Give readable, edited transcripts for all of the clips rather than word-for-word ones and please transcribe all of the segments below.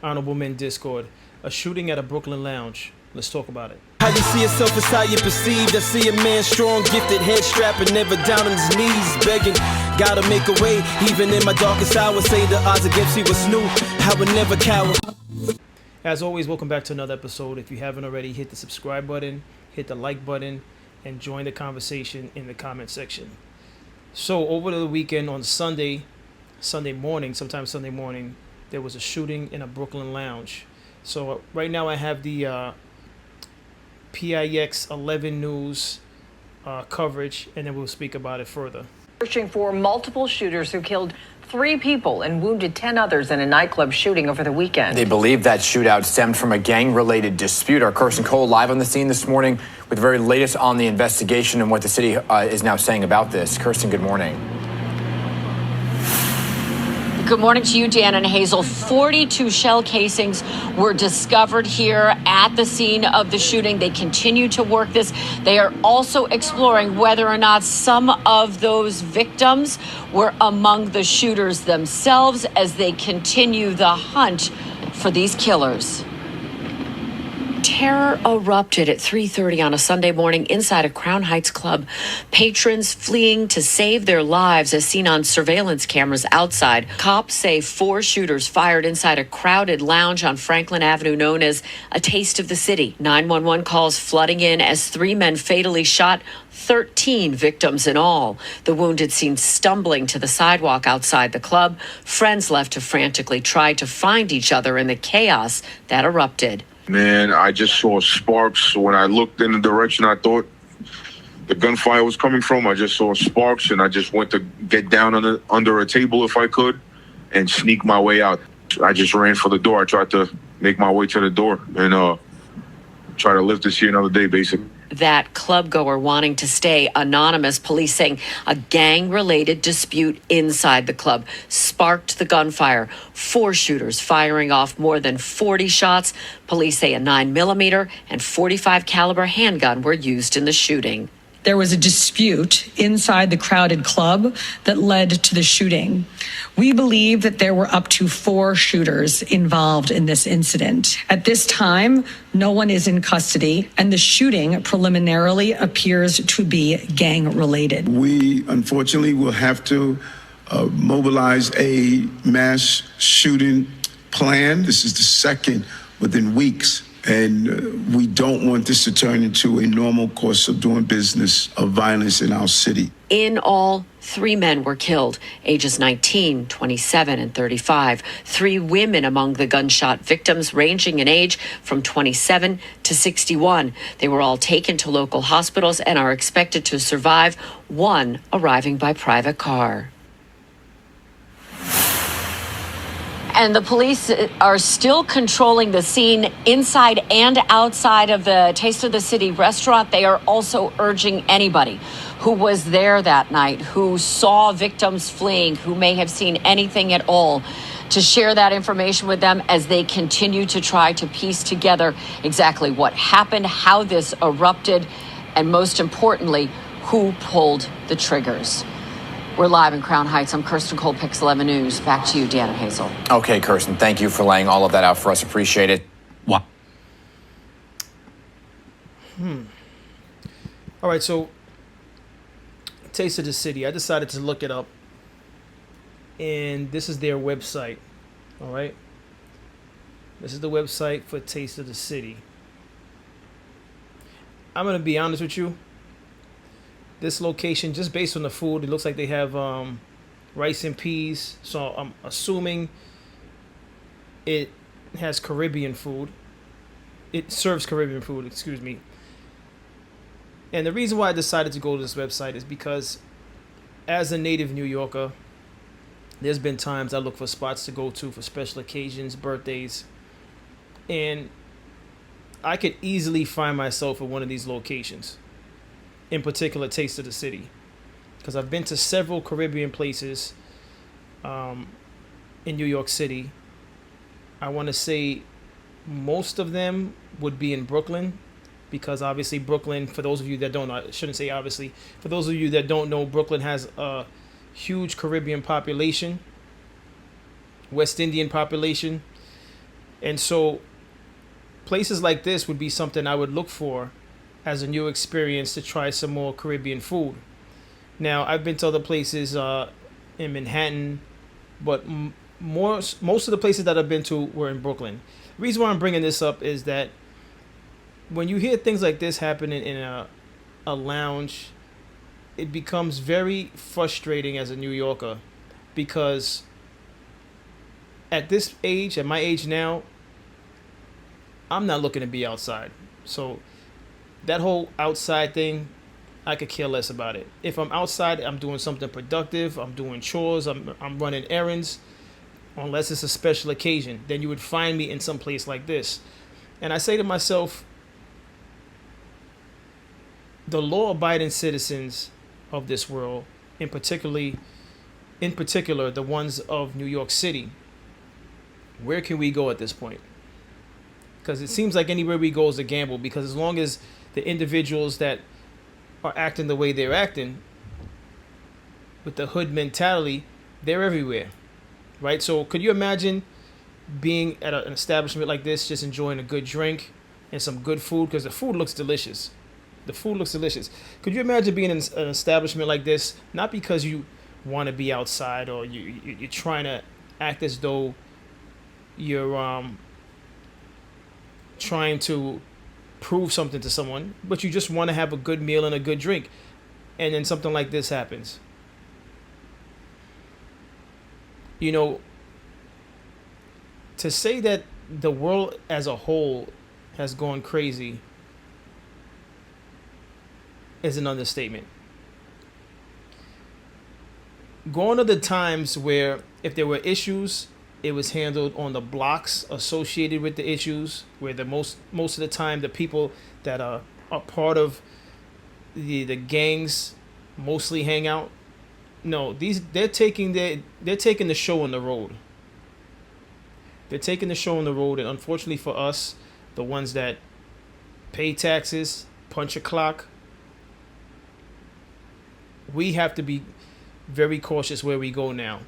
Honorable Men Discord. A shooting at a Brooklyn lounge. Let's talk about it. How you see yourself is how you perceived. I see a man strong, gifted, head strapping, never down on his knees, begging. Gotta make a way, even in my darkest hour. Say the odds against me was new. I would never cower. As always, welcome back to another episode. If you haven't already, hit the subscribe button, hit the like button, and join the conversation in the comment section. So over the weekend on Sunday morning, there was a shooting in a Brooklyn lounge. So right now I have the PIX 11 News coverage, and then we'll speak about it further. Searching for multiple shooters who killed 3 people and wounded 10 others in a nightclub shooting over the weekend. They believe that shootout stemmed from a gang-related dispute. Our Kirsten Cole live on the scene this morning with the very latest on the investigation and what the city is now saying about this. Kirsten, good morning. Good morning to you, Dan and Hazel. 42 shell casings were discovered here at the scene of the shooting. They continue to work this. They are also exploring whether or not some of those victims were among the shooters themselves as they continue the hunt for these killers. Terror erupted at 3:30 on a Sunday morning inside a Crown Heights club. Patrons fleeing to save their lives as seen on surveillance cameras outside. Cops say 4 shooters fired inside a crowded lounge on Franklin Avenue known as a Taste of the City. 911 calls flooding in as 3 men fatally shot, 13 victims in all. The wounded seen stumbling to the sidewalk outside the club. Friends left to frantically try to find each other in the chaos that erupted. Man, I just saw sparks. When I looked in the direction I thought the gunfire was coming from, I just saw sparks, and I just went to get down under a table if I could and sneak my way out. I just ran for the door. I tried to make my way to the door and try to live to see another day, basically. That club goer wanting to stay anonymous. Police saying a gang-related dispute inside the club sparked the gunfire. 4 shooters firing off more than 40 shots. Police say a 9mm and .45 caliber handgun were used in the shooting. There was a dispute inside the crowded club that led to the shooting. We believe that there were up to 4 shooters involved in this incident. At this time, no one is in custody, and the shooting preliminarily appears to be gang-related. We, unfortunately, will have to mobilize a mass shooting plan. This is the second within weeks. And we don't want this to turn into a normal course of doing business of violence in our city. In all, 3 men were killed, ages 19, 27, and 35. 3 women among the gunshot victims, ranging in age from 27 to 61. They were all taken to local hospitals and are expected to survive, 1 arriving by private car. And the police are still controlling the scene inside and outside of the Taste of the City restaurant. They are also urging anybody who was there that night, who saw victims fleeing, who may have seen anything at all, to share that information with them as they continue to try to piece together exactly what happened, how this erupted, and most importantly, who pulled the triggers. We're live in Crown Heights. I'm Kirsten Cole, PIX 11 News. Back to you, Dan and Hazel. Okay, Kirsten, thank you for laying all of that out for us. Appreciate it. All right, so Taste of the City. I decided to look it up, and this is their website. All right, this is the website for Taste of the City. I'm gonna be honest with you. This location, just based on the food, it looks like they have rice and peas. So I'm assuming it has Caribbean food. It serves Caribbean food, excuse me. And the reason why I decided to go to this website is because as a native New Yorker, there's been times I look for spots to go to for special occasions, birthdays. And I could easily find myself at one of these locations. In particular, Taste of the City, because I've been to several Caribbean places in New York City. I want to say most of them would be in Brooklyn, because obviously Brooklyn, for those of you that don't know, I shouldn't say obviously, for those of you that don't know, Brooklyn has a huge Caribbean population, West Indian population, And so places like this would be something I would look for as a new experience to try some more Caribbean food. Now, I've been to other places in Manhattan, but most of the places that I've been to were in Brooklyn. The reason why I'm bringing this up is that when you hear things like this happening in a lounge, it becomes very frustrating as a New Yorker, because at this age, at my age now, I'm not looking to be outside. So that whole outside thing, I could care less about it. If I'm outside, I'm doing something productive. I'm doing chores. I'm running errands. Unless it's a special occasion, then you would find me in some place like this. And I say to myself, the law-abiding citizens of this world, in particular, the ones of New York City, where can we go at this point? Because it seems like anywhere we go is a gamble, because as long as the individuals that are acting the way they're acting, with the hood mentality, they're everywhere, right? So could you imagine being at an establishment like this, just enjoying a good drink and some good food? Because the food looks delicious. The food looks delicious. Could you imagine being in an establishment like this, not because you want to be outside or you're trying to act as though you're trying to prove something to someone, but you just want to have a good meal and a good drink, and then something like this happens? You know, to say that the world as a whole has gone crazy is an understatement. Gone are the times where if there were issues, it was handled on the blocks associated with the issues, where the most of the time the people that are part of the gangs mostly hang out. No, they're taking the show on the road. They're taking the show on the road, and unfortunately for us, the ones that pay taxes, punch a clock, we have to be very cautious where we go now.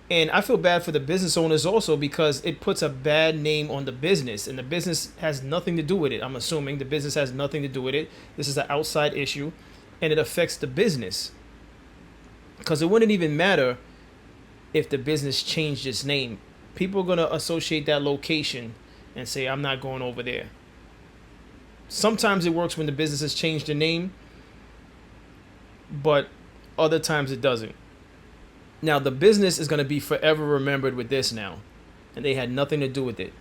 And I feel bad for the business owners also, because it puts a bad name on the business, and the business has nothing to do with it. I'm assuming the business has nothing to do with it. This is an outside issue, and it affects the business. Because it wouldn't even matter if the business changed its name. People are going to associate that location and say, I'm not going over there. Sometimes it works when the business has changed the name, but other times it doesn't. Now, the business is going to be forever remembered with this now, and they had nothing to do with it.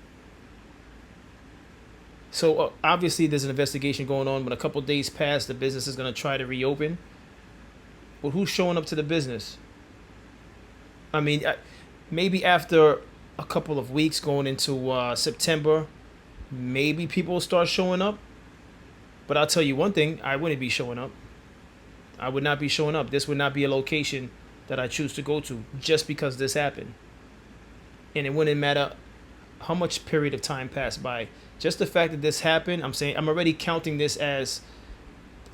So obviously there's an investigation going on. When a couple days pass, the business is going to try to reopen. But who's showing up to the business? I mean, maybe after a couple of weeks going into September, maybe people will start showing up. But I'll tell you one thing, I wouldn't be showing up. I would not be showing up. This would not be a location that I choose to go to just because this happened. And it wouldn't matter how much period of time passed by. Just the fact that this happened, I'm already counting this as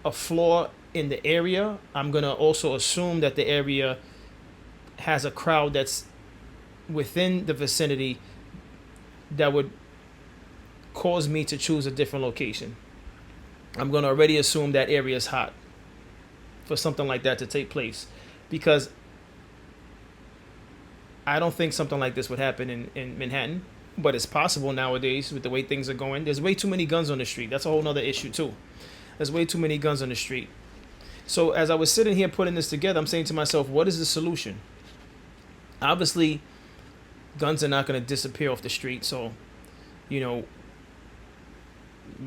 a flaw in the area. I'm going to also assume that the area has a crowd that's within the vicinity that would cause me to choose a different location. I'm going to already assume that area is hot for something like that to take place, because I don't think something like this would happen in Manhattan, but it's possible nowadays with the way things are going. There's way too many guns on the street. That's a whole nother issue too. There's way too many guns on the street. So as I was sitting here putting this together, I'm saying to myself, what is the solution? Obviously, guns are not going to disappear off the street. So, you know,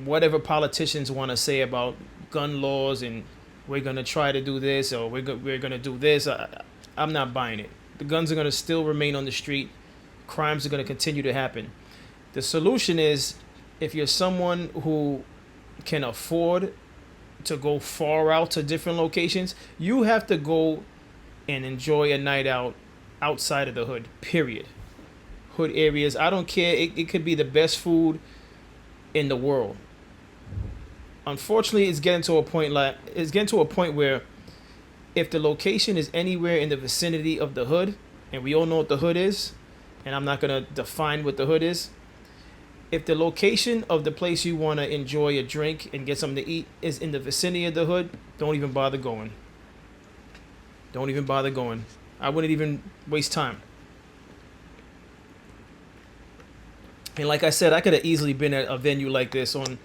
whatever politicians want to say about gun laws and we're going to try to do this or we're going to do this, I'm not buying it. The guns are going to still remain on the street. Crimes are going to continue to happen. The solution is, if you're someone who can afford to go far out to different locations, you have to go and enjoy a night out outside of the hood, period. Hood areas, I don't care. It could be the best food in the world. Unfortunately, it's getting to a point where if the location is anywhere in the vicinity of the hood, and we all know what the hood is, and I'm not going to define what the hood is, If the location of the place you want to enjoy a drink and get something to eat is in the vicinity of the hood, don't even bother going. Don't even bother going. I wouldn't even waste time. And like I said, I could have easily been at a venue like this on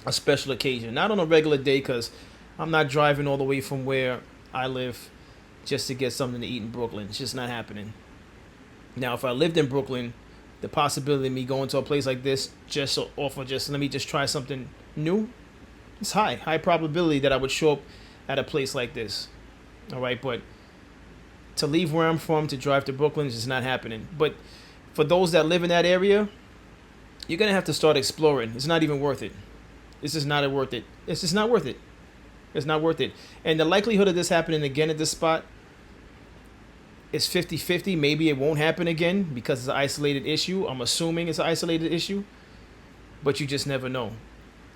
a special occasion. Not on a regular day, because I'm not driving all the way from where I live just to get something to eat in Brooklyn. It's just not happening. Now, if I lived in Brooklyn, the possibility of me going to a place like this just let me just try something new, it's high probability that I would show up at a place like this. All right, but to leave where I'm from to drive to Brooklyn is just not happening. But for those that live in that area, you're gonna have to start exploring. It's not even worth it. It's just not worth it. It's just not worth it. It's not worth it. And the likelihood of this happening again at this spot is 50-50. Maybe it won't happen again because it's an isolated issue. I'm assuming it's an isolated issue, but you just never know.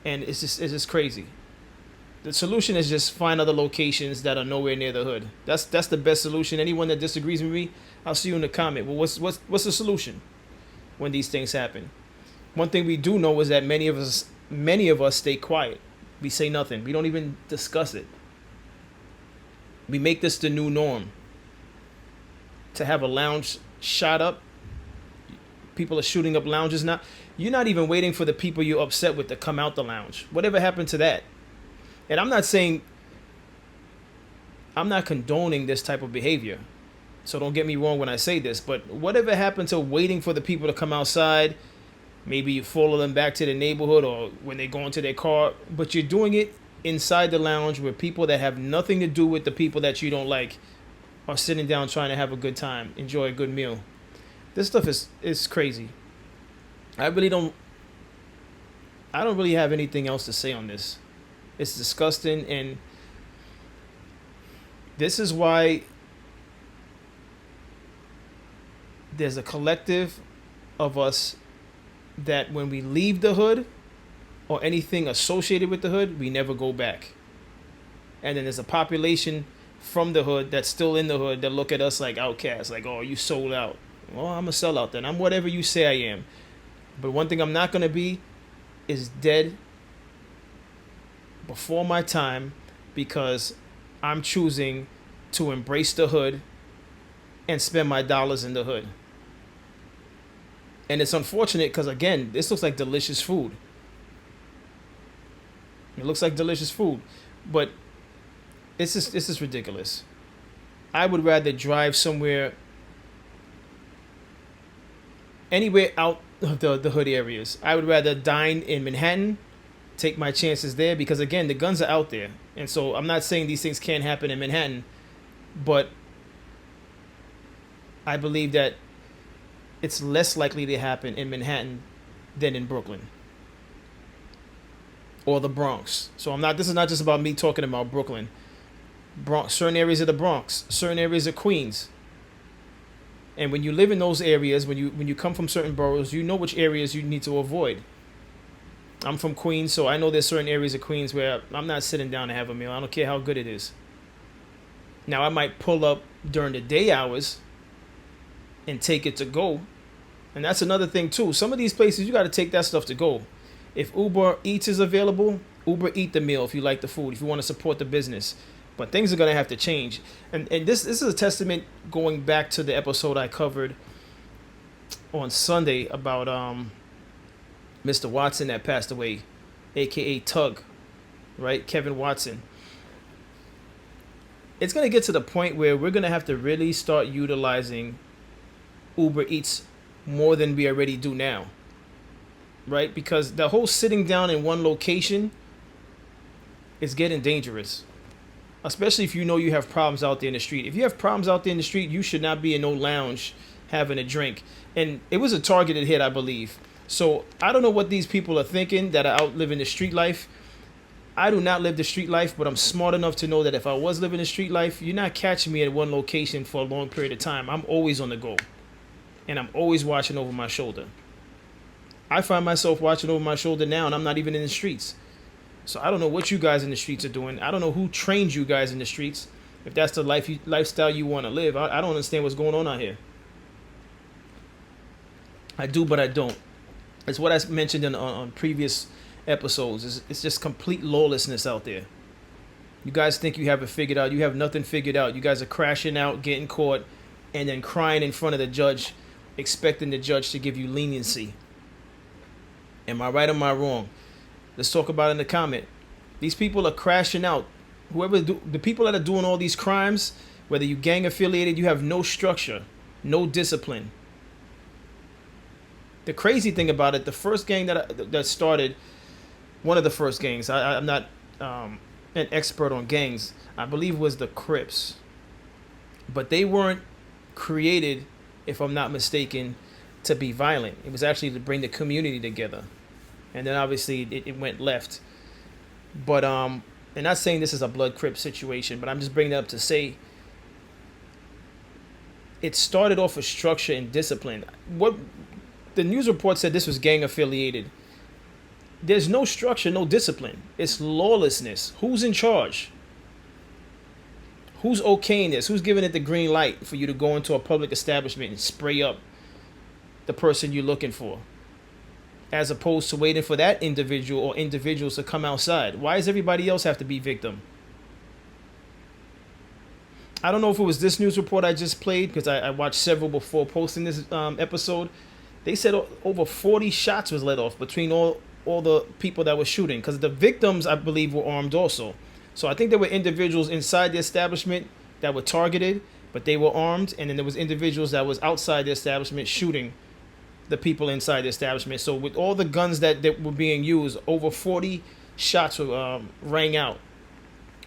And it's just crazy. The solution is just find other locations that are nowhere near the hood. That's the best solution. Anyone that disagrees with me, I'll see you in the comment. Well, what's the solution when these things happen? One thing we do know is that many of us stay quiet. We say nothing. We don't even discuss it. We make this the new norm. To have a lounge shot up, people are shooting up lounges now. You're not even waiting for the people you're upset with to come out the lounge. Whatever happened to that? And I'm not condoning this type of behavior. So don't get me wrong when I say this, but whatever happened to waiting for the people to come outside, maybe you follow them back to the neighborhood or when they go into their car, but you're doing it inside the lounge where people that have nothing to do with the people that you don't like are sitting down trying to have a good time, enjoy a good meal. This stuff is crazy. I don't really have anything else to say on this. It's disgusting, and this is why there's a collective of us that when we leave the hood or anything associated with the hood, we never go back. And then there's a population from the hood that's still in the hood that look at us like outcasts, like, oh, you sold out. Well, I'm a sellout then. I'm whatever you say I am. But one thing I'm not going to be is dead before my time, because I'm choosing to embrace the hood and spend my dollars in the hood. And it's unfortunate because, again, this looks like delicious food. It looks like delicious food, but this is ridiculous. I would rather drive somewhere, anywhere out of the hood areas. I would rather dine in Manhattan, take my chances there, because again, the guns are out there. And so I'm not saying these things can't happen in Manhattan, but I believe that it's less likely to happen in Manhattan than in Brooklyn or the Bronx. So this is not just about me talking about Brooklyn. Bronx, certain areas of the Bronx, certain areas of Queens. And when you live in those areas, when you come from certain boroughs, you know which areas you need to avoid. I'm from Queens, so I know there's certain areas of Queens where I'm not sitting down to have a meal. I don't care how good it is. Now, I might pull up during the day hours and take it to go. And that's another thing, too. Some of these places, you got to take that stuff to go. If Uber Eats is available, Uber Eat the meal if you like the food, if you want to support the business. But things are going to have to change. And this is a testament going back to the episode I covered on Sunday about Mr. Watson that passed away, a.k.a. Tug, right? Kevin Watson. It's going to get to the point where we're going to have to really start utilizing Uber Eats more than we already do now, right? Because the whole sitting down in one location is getting dangerous, especially if you know you have problems out there in the street. If you have problems out there in the street, you should not be in no lounge having a drink. And it was a targeted hit, I believe. So I don't know what these people are thinking that are out living the street life. I do not live the street life, but I'm smart enough to know that if I was living the street life, you're not catching me at one location for a long period of time. I'm always on the go. And I'm always watching over my shoulder. I find myself watching over my shoulder now, and I'm not even in the streets. So I don't know what you guys in the streets are doing. I don't know who trained you guys in the streets. If that's the lifestyle you want to live, I don't understand what's going on out here. I do, but I don't. It's what I mentioned on previous episodes. It's just complete lawlessness out there. You guys think you have it figured out. You have nothing figured out. You guys are crashing out, getting caught, and then crying in front of the judge, expecting the judge to give you leniency. Am I right or am I wrong? Let's talk about it in the comment. These people are crashing out. The people that are doing all these crimes, whether you gang affiliated, you have no structure, no discipline. The crazy thing about it, the first gang that started, one of the first gangs, I'm not an expert on gangs, I believe was the Crips. But they weren't created, if I'm not mistaken, to be violent. It was actually to bring the community together. And then obviously it went left. But I'm not saying this is a blood Crip situation, but I'm just bringing it up to say it started off with structure and discipline. What the news report said, this was gang affiliated. There's no structure, no discipline. It's lawlessness. Who's in charge? Who's okaying this? Who's giving it the green light for you to go into a public establishment and spray up the person you're looking for, as opposed to waiting for that individual or individuals to come outside? Why does everybody else have to be victim? I don't know if it was this news report I just played, because I watched several before posting this episode. They said over 40 shots was let off between all the people that were shooting, because the victims, I believe, were armed also. So I think there were individuals inside the establishment that were targeted, but they were armed, and then there was individuals that was outside the establishment shooting the people inside the establishment. So with all the guns that were being used, over 40 shots rang out,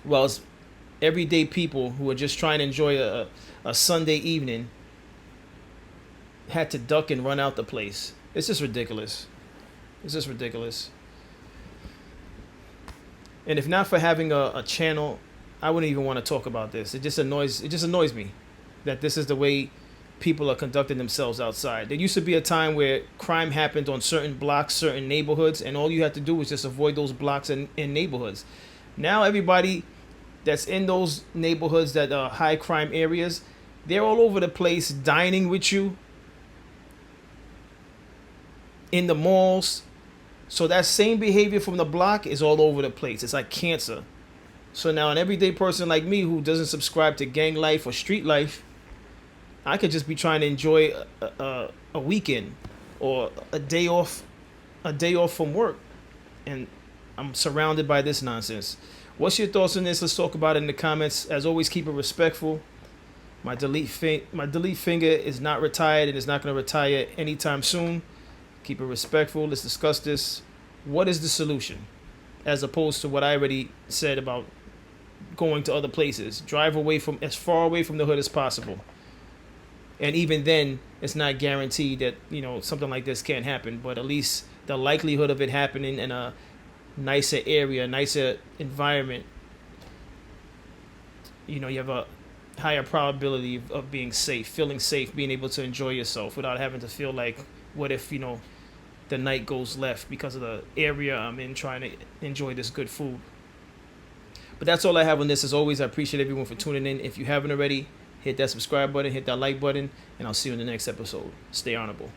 whilst everyday people who were just trying to enjoy a Sunday evening had to duck and run out the place. It's just ridiculous. It's just ridiculous. And if not for having a channel, I wouldn't even want to talk about this. It just annoys me that this is the way people are conducting themselves outside. There used to be a time where crime happened on certain blocks, certain neighborhoods, and all you had to do was just avoid those blocks and neighborhoods. Now everybody that's in those neighborhoods that are high crime areas, they're all over the place dining with you in the malls. So that same behavior from the block is all over the place. It's like cancer. So now an everyday person like me who doesn't subscribe to gang life or street life, I could just be trying to enjoy a weekend or a day off from work, and I'm surrounded by this nonsense. What's your thoughts on this? Let's talk about it in the comments. As always, keep it respectful. My delete finger is not retired, and it's not going to retire anytime soon. Keep it respectful. Let's discuss this. What is the solution? As opposed to what I already said about going to other places. Drive as far away from the hood as possible. And even then, it's not guaranteed that, something like this can't happen. But at least the likelihood of it happening in a nicer area, nicer environment, you have a higher probability of being safe, feeling safe, being able to enjoy yourself without having to feel like, what if, the night goes left because of the area I'm in trying to enjoy this good food. But that's all I have on this. As always, I appreciate everyone for tuning in. If you haven't already, hit that subscribe button, hit that like button, and I'll see you in the next episode. Stay honorable.